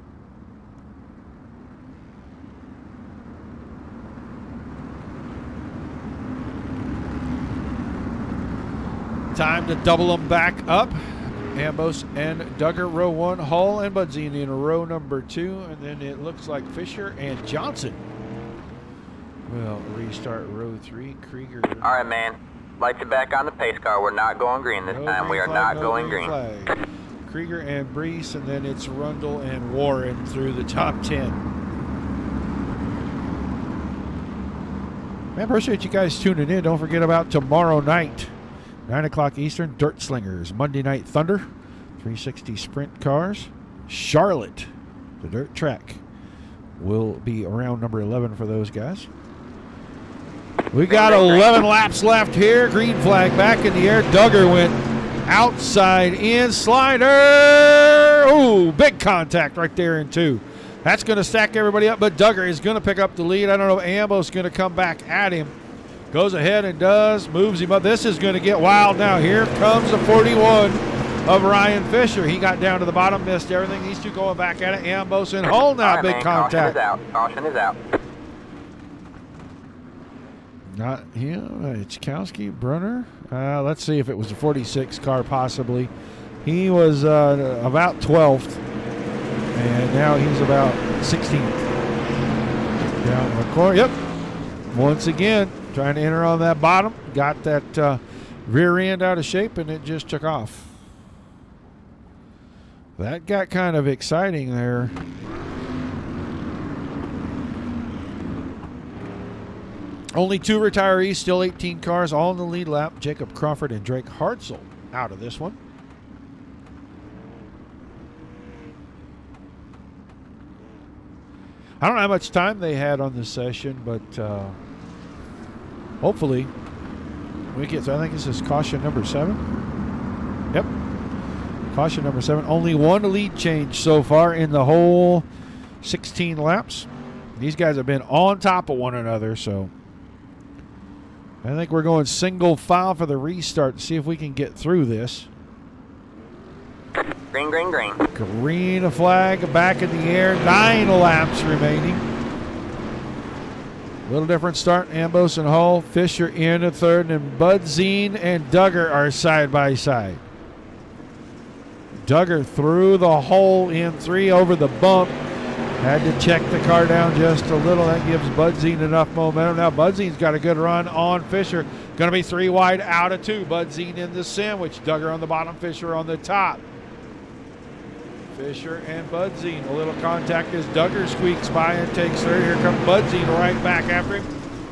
Time to double them back up. Ambos and Duggar row 1, Hull and Budzine in row number 2, and then it looks like Fisher and Johnson will restart row 3. Krieger. All right, man. Lights are back on the pace car. We're not going green this time. We are not going green. Flag. Krieger and Brees, and then it's Rundle and Warren through the top 10. Man, appreciate you guys tuning in. Don't forget about tomorrow night, 9 o'clock Eastern, Dirt Slingers. Monday Night Thunder, 360 sprint cars. Charlotte, the dirt track, will be around number 11 for those guys. We got 11 laps left here. Green flag back in the air. Duggar went outside in. Slider. Oh, big contact right there in 2. That's going to stack everybody up, but Duggar is going to pick up the lead. I don't know if Ambo's going to come back at him. Goes ahead and does. Moves him up. This is going to get wild now. Here comes the 41 of Ryan Fisher. He got down to the bottom, missed everything. These two going back at it. Ambos and Hull now. Right, big man, contact. Caution is out. Not him. Itzkowski, Brunner. Let's see if it was a 46 car, possibly. He was about 12th, and now he's about 16th. Down the corner. Yep. Once again, trying to enter on that bottom. Got that rear end out of shape, and it just took off. That got kind of exciting there. Only 2 retirees, still 18 cars, all in the lead lap. Jacob Crawford and Drake Hartzell out of this one. I don't know how much time they had on this session, but hopefully we get. So I think this is caution number 7. Yep, caution number 7. Only 1 lead change so far in the whole 16 laps. These guys have been on top of one another, so I think we're going single file for the restart to see if we can get through this. Green, green, green. Green flag back in the air. 9 laps remaining. Little different start. Ambos and Hull. Fisher in a 3rd, and Budzine and Duggar are side by side. Duggar through the hole in 3 over the bump. Had to check the car down just a little. That gives Budzine enough momentum. Now Budzine's got a good run on Fisher. Going to be 3 wide out of 2. Budzine in the sandwich. Duggar on the bottom, Fisher on the top. Fisher and Budzine. A little contact as Duggar squeaks by and takes 3rd. Here comes Budzine right back after him.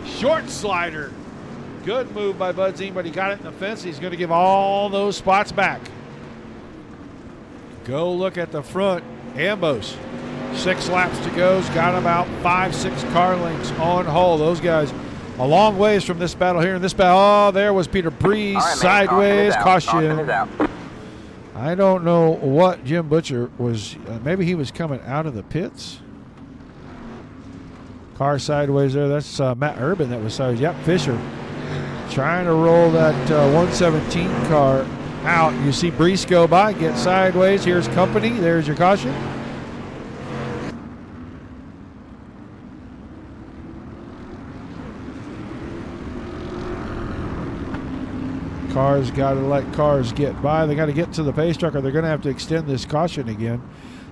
Short slider. Good move by Budzine, but he got it in the fence. He's going to give all those spots back. Go look at the front. Ambos. 6 laps to go. He's got about 5-6 car lengths on Hull. Those guys a long ways from this battle here. In this battle, oh, there was Peter Brees. Right, sideways. Caution. Is out. I don't know what Jim Butcher was. Maybe he was coming out of the pits. Car sideways there. That's Matt Urban that was sideways. Yep, Fisher trying to roll that 117 car out. You see Brees go by, get sideways. Here's company. There's your caution. Cars got to let cars get by. They got to get to the pace truck, or they're going to have to extend this caution again.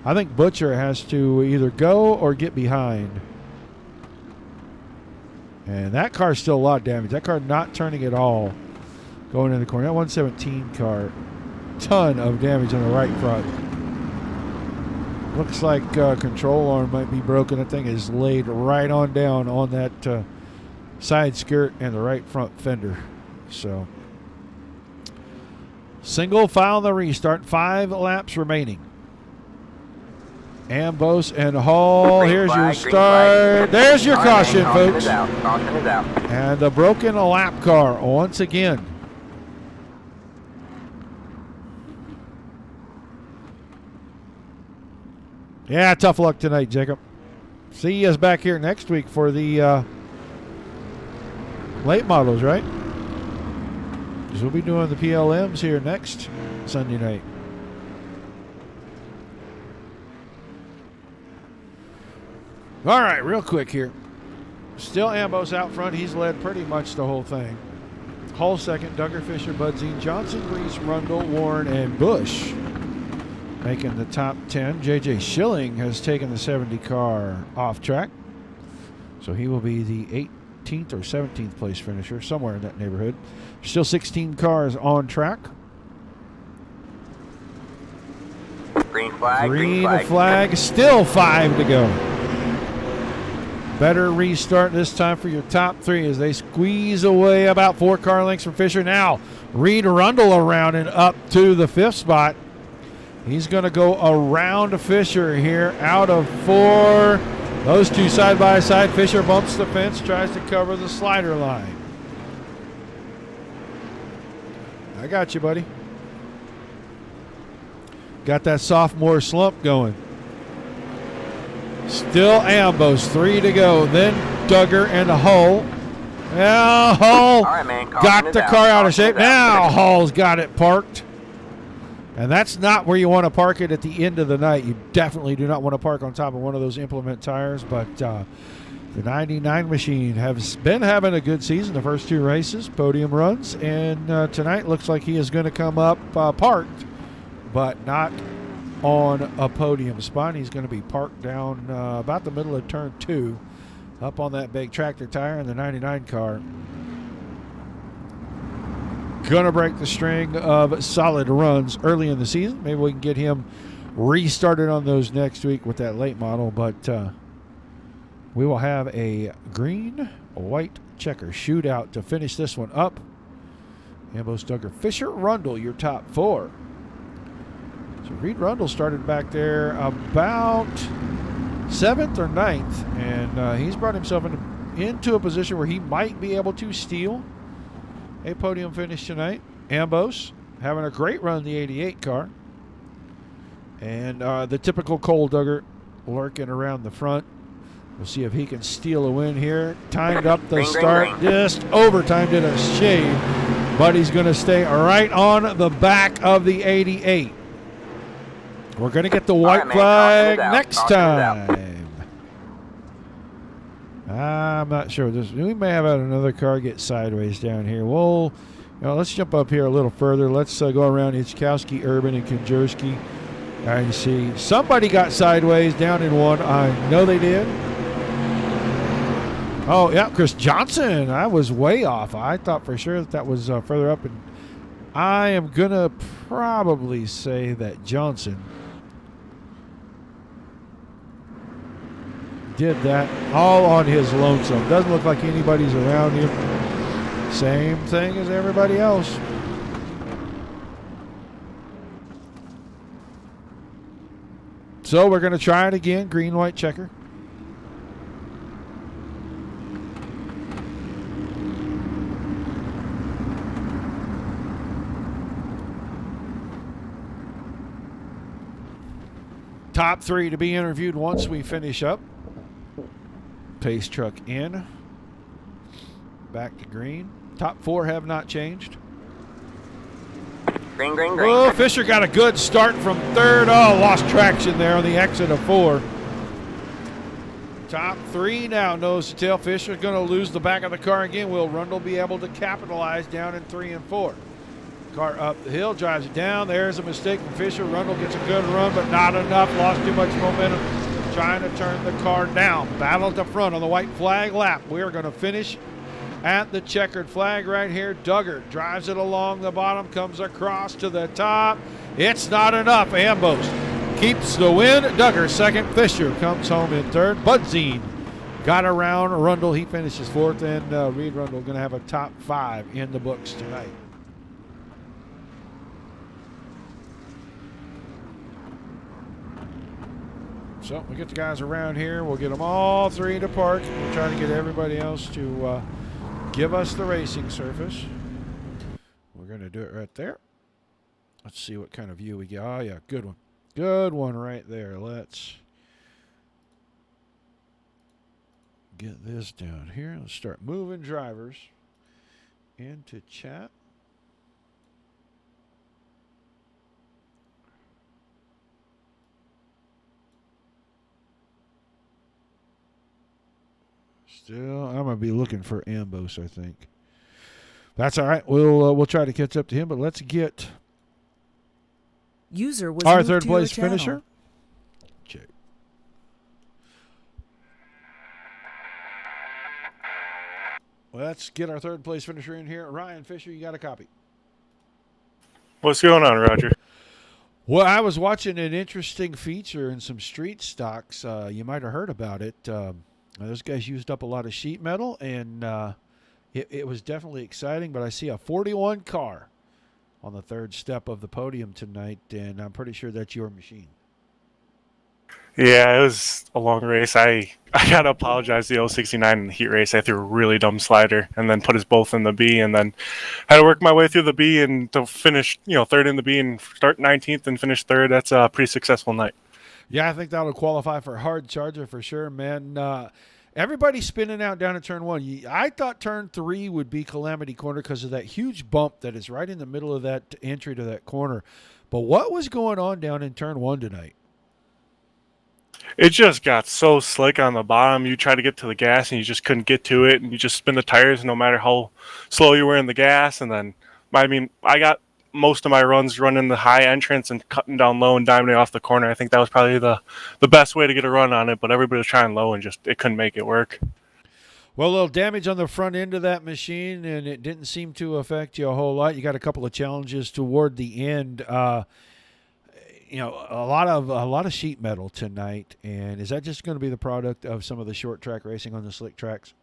I think Butcher has to either go or get behind. And that car's still a lot of damage. That car not turning at all going in the corner. That 117 car, ton of damage on the right front. Looks like control arm might be broken. That thing is laid right on down on that side skirt and the right front fender. So, single file the restart. 5 laps remaining. Ambos and Hall. Here's your start. There's your caution, folks. Caution is out. And the broken lap car once again. Yeah, tough luck tonight, Jacob. See us back here next week for the late models, right? Because we'll be doing the PLMs here next Sunday night. All right, real quick here. Still Ambos out front. He's led pretty much the whole thing. Hull second, Duggar, Fisher, Budzine, Johnson, Reese, Rundle, Warren, and Bush making the top 10. J.J. Schilling has taken the 70 car off track. So he will be the 18th or 17th place finisher, somewhere in that neighborhood. Still 16 cars on track. Green flag. Green flag. Still 5 to go. Better restart this time for your top 3 as they squeeze away about 4 car lengths from Fisher. Now, Reed Rundle around and up to the 5th spot. He's going to go around Fisher here out of 4. Those two side by side. Fisher bumps the fence, tries to cover the slider line. I got you, buddy. Got that sophomore slump going. Still Ambos, 3 to go. Then Duggar and Hull. Now Hull got the car out of shape. Now Hull's got it parked. And that's not where you want to park it at the end of the night. You definitely do not want to park on top of one of those implement tires. But the 99 machine has been having a good season. The first 2 races, podium runs. And tonight looks like he is going to come up parked, but not on a podium spot. He's going to be parked down about the middle of turn 2, up on that big tractor tire in the 99 car. Going to break the string of solid runs early in the season. Maybe we can get him restarted on those next week with that late model, but we will have a green-white checker shootout to finish this one up. Ambos, Duggar, Fisher, Rundle, your top 4. So Reed Rundle started back there about 7th or 9th, and he's brought himself into a position where he might be able to steal a podium finish tonight. Ambos having a great run in the 88 car. And the typical Cole Duggar lurking around the front. We'll see if he can steal a win here. Timed up the start. Just overtimed it a shade. But he's going to stay right on the back of the 88. We're going to get the white flag next time. I'm not sure. We may have had another car get sideways down here. Well, let's jump up here a little further. Let's go around Ichkowski, Urban, and Konjerski. And see, somebody got sideways down in 1. I know they did. Oh, yeah, Chris Johnson. I was way off. I thought for sure that was further up. And I am going to probably say that Johnson did that all on his lonesome. Doesn't look like anybody's around him. Same thing as everybody else. So we're going to try it again. Green-white checker. Top 3 to be interviewed once we finish up. Pace truck in. Back to green. Top 4 have not changed. Green. Oh, Fisher got a good start from 3rd. Oh, lost traction there on the exit of 4. Top 3 now, nose to tail. Fisher's going to lose the back of the car again. Will Rundle be able to capitalize down in 3 and 4? Car up the hill, drives it down. There's a mistake from Fisher. Rundle gets a good run, but not enough. Lost too much momentum. Trying to turn the car down. Battle at the front on the white flag lap. We are going to finish at the checkered flag right here. Duggar drives it along the bottom, comes across to the top. It's not enough. Ambos keeps the win. Duggar second. Fisher comes home in third. Budzine got around Rundle. He finishes fourth, and Reed Rundle going to have a top 5 in the books tonight. So we get the guys around here. We'll get them all 3 to park. We'll try to get everybody else to give us the racing surface. We're going to do it right there. Let's see what kind of view we get. Oh, yeah, good one. Good one right there. Let's get this down here. Let's start moving drivers into chat. Still, I'm gonna be looking for Ambos, I think. That's all right. We'll try to catch up to him, but let's get User was our moved third to place your channel. finisher. Check. Let's get our third place finisher in here. Ryan Fisher, you got a copy. What's going on, Roger? Well, I was watching an interesting feature in some street stocks. You might have heard about it. Those guys used up a lot of sheet metal, and it was definitely exciting. But I see a 41 car on the third step of the podium tonight, and I'm pretty sure that's your machine. Yeah, it was a long race. I got to apologize to the 069 in the heat race. I threw a really dumb slider and then put us both in the B, and then had to work my way through the B and to finish, third in the B and start 19th and finish third. That's a pretty successful night. Yeah, I think that'll qualify for hard charger for sure, man. Everybody's spinning out down at turn 1. I thought turn 3 would be Calamity Corner because of that huge bump that is right in the middle of that entry to that corner. But what was going on down in turn 1 tonight? It just got so slick on the bottom. You try to get to the gas and you just couldn't get to it, and you just spin the tires no matter how slow you were in the gas. And then, I got most of my runs running the high entrance and cutting down low and diamonding off the corner. I think that was probably the best way to get a run on it, but everybody was trying low and it couldn't make it work. Well, a little damage on the front end of that machine, and it didn't seem to affect you a whole lot. You got a couple of challenges toward the end. A lot of sheet metal tonight, and is that just going to be the product of some of the short track racing on the slick tracks?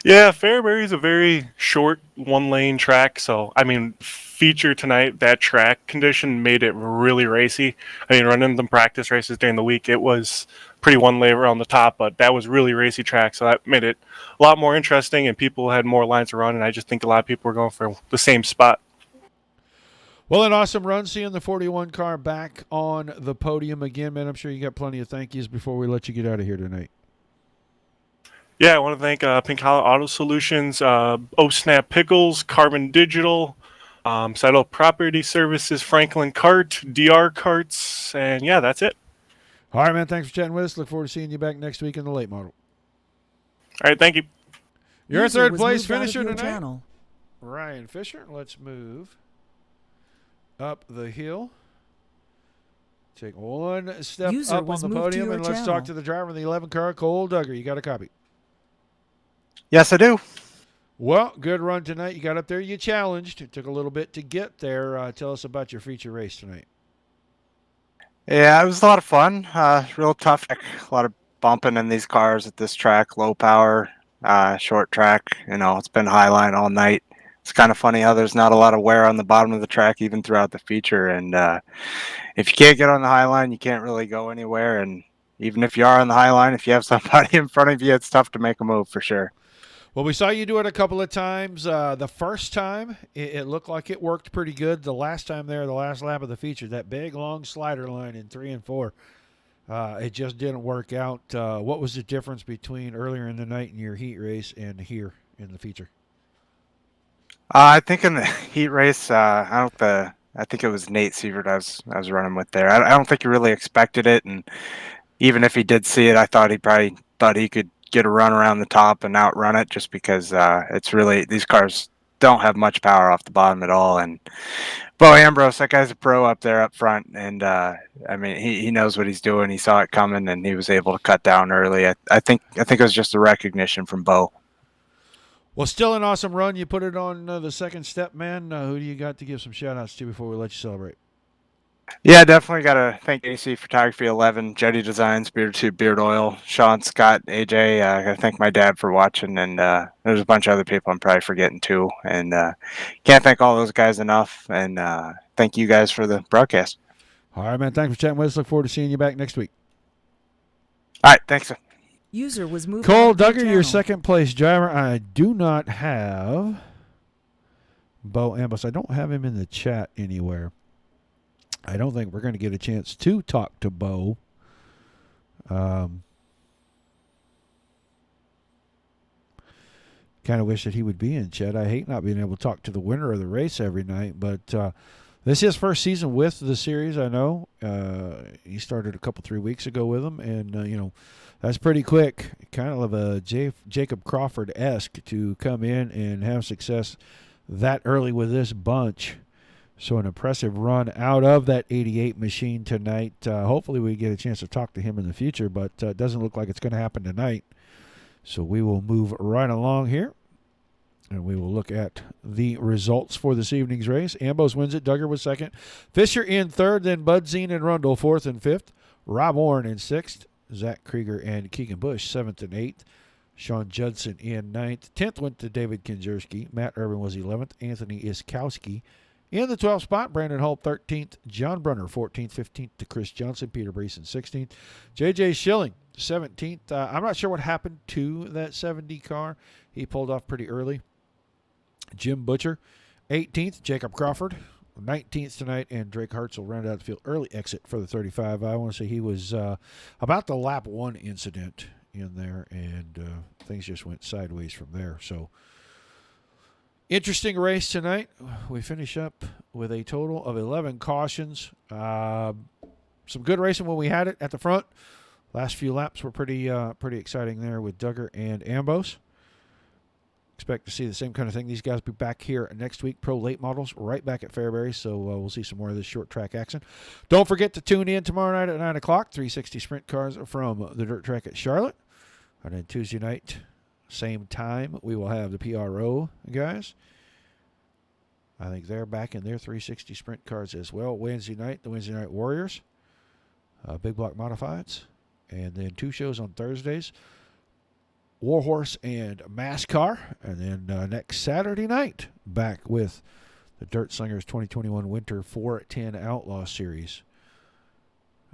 Yeah, Fairbury is a very short one-lane track, so feature tonight, that track condition made it really racy. Running them practice races during the week, it was pretty one-lane around the top, but that was really racy track, so that made it a lot more interesting, and people had more lines to run, and I just think a lot of people were going for the same spot. Well, an awesome run seeing the 41 car back on the podium again, man. I'm sure you got plenty of thank yous before we let you get out of here tonight. Yeah, I want to thank Pink Hollow Auto Solutions, Snap Pickles, Carbon Digital, Saddle Property Services, Franklin Cart, DR Carts, and yeah, that's it. All right, man. Thanks for chatting with us. Look forward to seeing you back next week in the late model. All right, thank you. Your User third was place moved out of finisher your tonight, channel. Ryan Fisher. Let's move up the hill. Take one step User up on was the moved to podium, your and let's channel. talk to the driver of the 11 car, Cole Duggar. You got a copy? Yes, I do. Well, good run tonight. You got up there. You challenged. It took a little bit to get there. Tell us about your feature race tonight. Yeah, it was a lot of fun. Real tough. A lot of bumping in these cars at this track. Low power, short track. It's been highline all night. It's kind of funny how there's not a lot of wear on the bottom of the track even throughout the feature. And if you can't get on the high line, you can't really go anywhere. And even if you are on the high line, if you have somebody in front of you, it's tough to make a move for sure. Well, we saw you do it a couple of times. The first time, it looked like it worked pretty good. The last time there, the last lap of the feature, that big, long slider line in 3 and 4, it just didn't work out. What was the difference between earlier in the night in your heat race and here in the feature? I think in the heat race, I think it was Nate Sievert I was running with there. I don't think he really expected it, and even if he did see it, I thought he probably thought he could get a run around the top and outrun it, just because it's really, these cars don't have much power off the bottom at all. And Bo Ambrose, that guy's a pro up there up front, and I mean he knows what he's doing. He saw it coming, and he was able to cut down early. I think it was just a recognition from Bo. Well, still an awesome run. You put it on the second step, man. Who do you got to give some shout-outs to before we let you celebrate? Yeah, definitely got to thank AC Photography 11, Jetty Designs, Beard Tube Beard Oil, Sean, Scott, AJ. I got to thank my dad for watching, and there's a bunch of other people I'm probably forgetting too. And can't thank all those guys enough. And thank you guys for the broadcast. All right, man. Thanks for chatting with us. Look forward to seeing you back next week. All right, thanks. User was moved. Cole Duggar, your second place driver. I do not have Bo Ambrose. I don't have him in the chat anywhere. I don't think we're going to get a chance to talk to Bo. Kind of wish that he would be in chat. I hate not being able to talk to the winner of the race every night, but this is his first season with the series, I know. He started a couple, 3 weeks ago with them, and, that's pretty quick. Kind of a Jacob Crawford-esque to come in and have success that early with this bunch. So an impressive run out of that 88 machine tonight. Hopefully we get a chance to talk to him in the future, but it doesn't look like it's going to happen tonight. So we will move right along here, and we will look at the results for this evening's race. Ambrose wins it. Duggar was second. Fisher in third, then Budzine and Rundle fourth and fifth. Rob Warren in sixth. Zach Krieger and Keegan Bush seventh and eighth. Sean Judson in ninth. 10th went to David Kinzerski. Matt Irvin was 11th. Anthony Iskowski in the 12th spot. Brandon Hull 13th. John Brunner 14th. 15th to Chris Johnson. Peter Breeson 16th. J.J. Schilling 17th. I'm not sure what happened to that 70 car. He pulled off pretty early. Jim Butcher 18th. Jacob Crawford 19th tonight, and Drake Hartzell rounded out the field early exit for the 35. I want to say he was about the lap 1 incident in there, and things just went sideways from there. So interesting race tonight. We finish up with a total of 11 cautions. Some good racing when we had it at the front. Last few laps were pretty exciting there with Duggar and Ambrose. Expect to see the same kind of thing. These guys will be back here next week. Pro late models right back at Fairbury, so we'll see some more of this short track action. Don't forget to tune in tomorrow night at 9 o'clock. 360 sprint cars from the dirt track at Charlotte. And then Tuesday night, same time, we will have the PRO guys. I think they're back in their 360 sprint cars as well. Wednesday night, the Wednesday Night Warriors. Big Block Modifieds. And then 2 shows on Thursdays. Warhorse and MASCAR. And then next Saturday night, back with the Dirt Slingers 2021 Winter 410 Outlaw Series.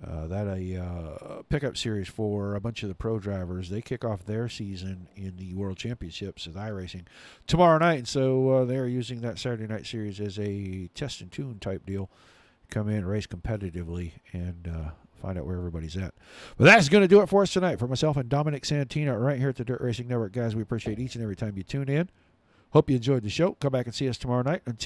That a pickup series for a bunch of the pro drivers. They kick off their season in the World Championships of iRacing tomorrow night. And so they're using that Saturday night series as a test and tune type deal. Come in, race competitively, and find out where everybody's at. But that's going to do it for us tonight. For myself and Dominic Santina right here at the Dirt Racing Network. Guys, we appreciate each and every time you tune in. Hope you enjoyed the show. Come back and see us tomorrow night. Until